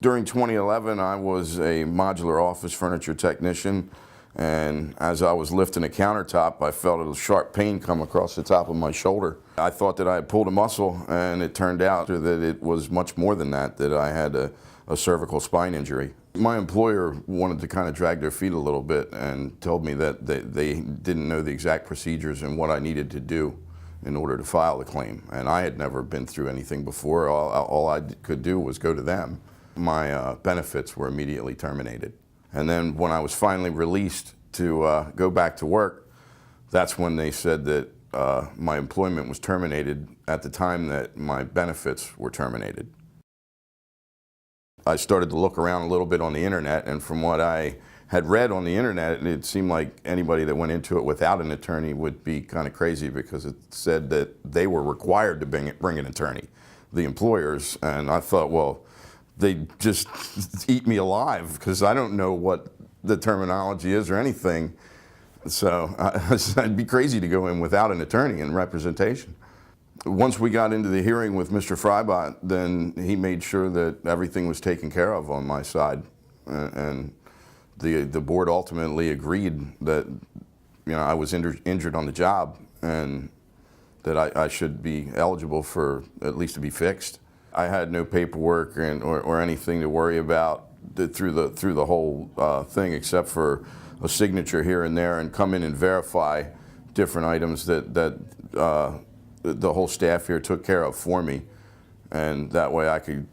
During 2011, I was a modular office furniture technician, and as I was lifting a countertop, I felt a sharp pain come across the top of my shoulder. I thought that I had pulled a muscle, and it turned out that it was much more than that, that I had a cervical spine injury. My employer wanted to kind of drag their feet a little bit and told me that they didn't know the exact procedures and what I needed to do in order to file the claim. And I had never been through anything before. All I could do was go to them. My benefits were immediately terminated. And then when I was finally released to go back to work, that's when they said that my employment was terminated at the time that my benefits were terminated. I started to look around a little bit on the internet, and from what I had read on the internet, it seemed like anybody that went into it without an attorney would be kind of crazy, because it said that they were required to bring an attorney, the employers. And I thought, well, they just eat me alive, because I don't know what the terminology is or anything. So I'd be crazy to go in without an attorney and representation. Once we got into the hearing with Mr. Freibott, then he made sure that everything was taken care of on my side. And the board ultimately agreed that, you know, I was injured on the job, and that I should be eligible for at least to be fixed. I had no paperwork or anything to worry about through the whole thing, except for a signature here and there, and come in and verify different items that the whole staff here took care of for me, and that way I could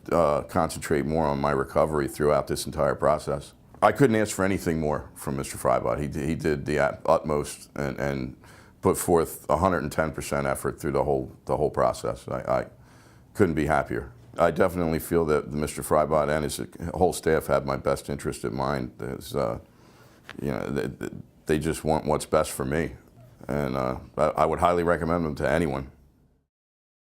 concentrate more on my recovery throughout this entire process. I couldn't ask for anything more from Mr. Freibott. He did the utmost and put forth 110% effort through the whole process. I couldn't be happier. I definitely feel that Mr. Freibott and his whole staff have my best interest in mind. You know, they just want what's best for me, and I would highly recommend them to anyone.